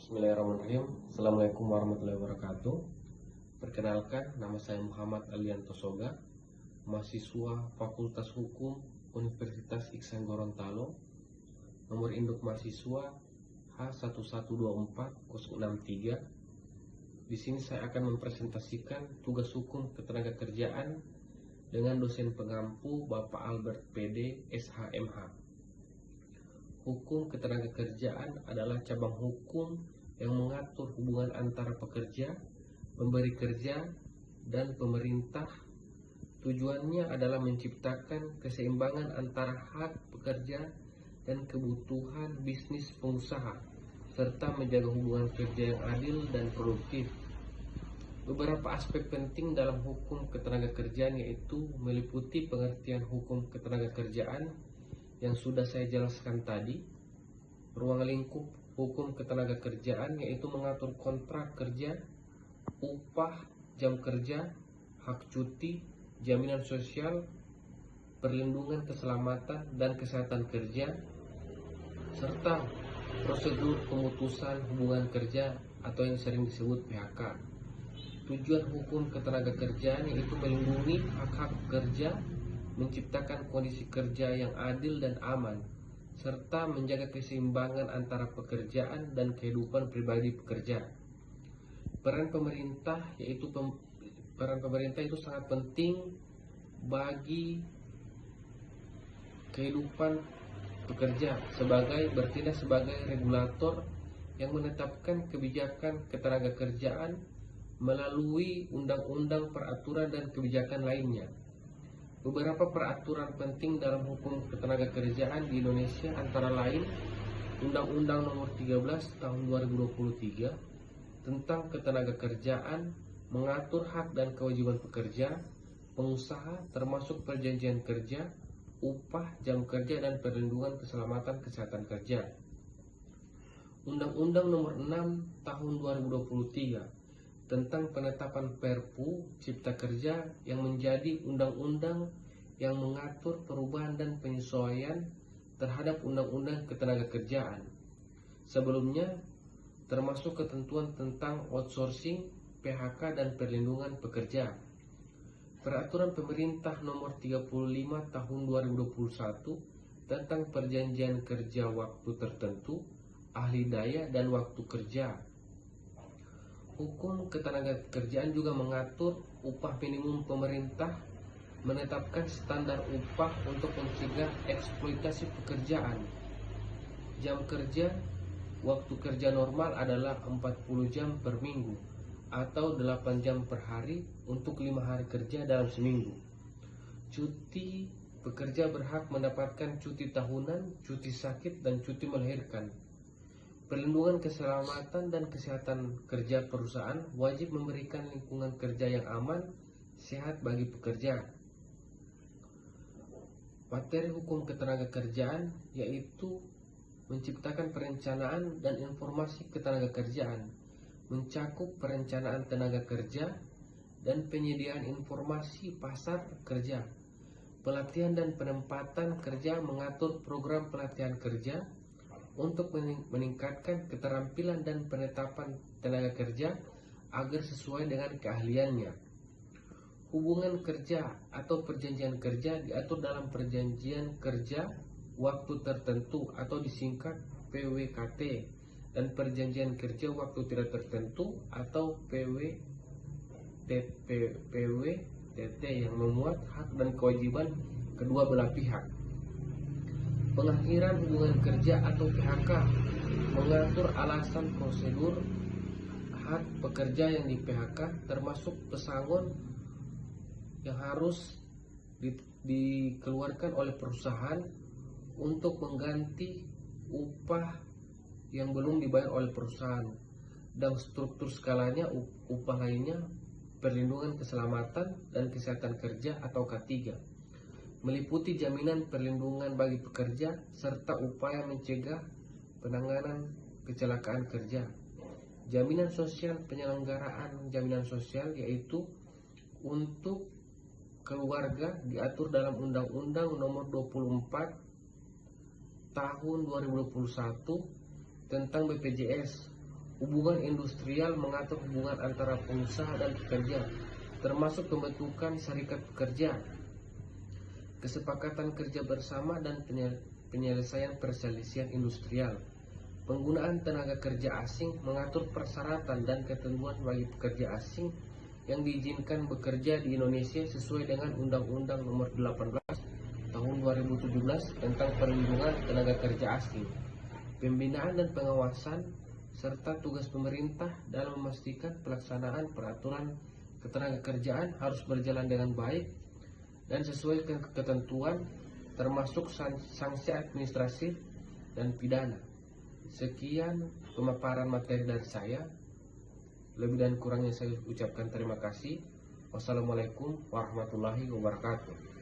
Bismillahirrahmanirrahim. Assalamualaikum warahmatullahi wabarakatuh. Perkenalkan, nama saya Muhammad Alianto Soga, mahasiswa Fakultas Hukum Universitas Iksan Gorontalo. Nomor induk mahasiswa H1124063. Di sini saya akan mempresentasikan tugas hukum ketenagakerjaan dengan dosen pengampu Bapak Albert PD, SHMH. Hukum ketenagakerjaan adalah cabang hukum yang mengatur hubungan antara pekerja, pemberi kerja, dan pemerintah. Tujuannya adalah menciptakan keseimbangan antara hak pekerja dan kebutuhan bisnis pengusaha, serta menjaga hubungan kerja yang adil dan produktif. Beberapa aspek penting dalam hukum ketenagakerjaan yaitu meliputi pengertian hukum ketenagakerjaan yang sudah saya jelaskan tadi, ruang lingkup hukum ketenagakerjaan yaitu mengatur kontrak kerja, upah, jam kerja, hak cuti, jaminan sosial, perlindungan keselamatan dan kesehatan kerja, serta prosedur pemutusan hubungan kerja atau yang sering disebut PHK. Tujuan hukum ketenagakerjaan yaitu melindungi hak-hak pekerja, menciptakan kondisi kerja yang adil dan aman, serta menjaga keseimbangan antara pekerjaan dan kehidupan pribadi pekerja. Peran pemerintah itu sangat penting bagi kehidupan pekerja bertindak sebagai regulator yang menetapkan kebijakan ketenagakerjaan melalui undang-undang, peraturan, dan kebijakan lainnya. Beberapa peraturan penting dalam hukum ketenagakerjaan di Indonesia antara lain Undang-Undang Nomor 13 Tahun 2023 tentang ketenagakerjaan mengatur hak dan kewajiban pekerja, pengusaha termasuk perjanjian kerja, upah, jam kerja, dan perlindungan keselamatan kesehatan kerja. Undang-Undang Nomor 6 Tahun 2023 tentang penetapan Perpu Cipta Kerja yang menjadi undang-undang yang mengatur perubahan dan penyesuaian terhadap undang-undang ketenagakerjaan sebelumnya, termasuk ketentuan tentang outsourcing, PHK, dan perlindungan pekerja. Peraturan Pemerintah Nomor 35 Tahun 2021 tentang perjanjian kerja waktu tertentu, ahli daya, dan waktu kerja. Hukum ketenagakerjaan juga mengatur upah minimum pemerintah, menetapkan standar upah untuk mencegah eksploitasi pekerjaan. Jam kerja, waktu kerja normal adalah 40 jam per minggu atau 8 jam per hari untuk 5 hari kerja dalam seminggu. Cuti, pekerja berhak mendapatkan cuti tahunan, cuti sakit, dan cuti melahirkan. Perlindungan keselamatan dan kesehatan kerja perusahaan wajib memberikan lingkungan kerja yang aman, sehat bagi pekerja. Materi hukum ketenagakerjaan yaitu menciptakan perencanaan dan informasi ketenagakerjaan, mencakup perencanaan tenaga kerja dan penyediaan informasi pasar kerja, pelatihan dan penempatan kerja, mengatur program pelatihan kerja untuk meningkatkan keterampilan dan penetapan tenaga kerja agar sesuai dengan keahliannya. Hubungan kerja atau perjanjian kerja diatur dalam perjanjian kerja waktu tertentu atau disingkat PWKT dan perjanjian kerja waktu tidak tertentu atau PWTT yang memuat hak dan kewajiban kedua belah pihak. Pengakhiran hubungan kerja atau PHK mengatur alasan prosedur hak pekerja yang di PHK, termasuk pesangon yang harus dikeluarkan oleh perusahaan untuk mengganti upah yang belum dibayar oleh perusahaan, dan struktur skalanya upah lainnya, perlindungan keselamatan dan kesehatan kerja atau K3. Meliputi jaminan perlindungan bagi pekerja serta upaya mencegah penanganan kecelakaan kerja. Jaminan sosial, penyelenggaraan jaminan sosial yaitu untuk keluarga diatur dalam Undang-Undang Nomor 24 Tahun 2021 tentang BPJS Hubungan industrial mengatur hubungan antara pengusaha dan pekerja, termasuk pembentukan serikat pekerja, kesepakatan kerja bersama dan penyelesaian perselisihan industrial. Penggunaan tenaga kerja asing mengatur persyaratan dan ketentuan bagi pekerja asing yang diizinkan bekerja di Indonesia sesuai dengan Undang-Undang Nomor 18 Tahun 2017 tentang Perlindungan Tenaga Kerja Asing. Pembinaan dan pengawasan serta tugas pemerintah dalam memastikan pelaksanaan peraturan ketenagakerjaan harus berjalan dengan baik dan sesuai ketentuan, termasuk sanksi administratif dan pidana. Sekian pemaparan materi dari saya. Lebih dan kurangnya saya ucapkan terima kasih. Wassalamualaikum warahmatullahi wabarakatuh.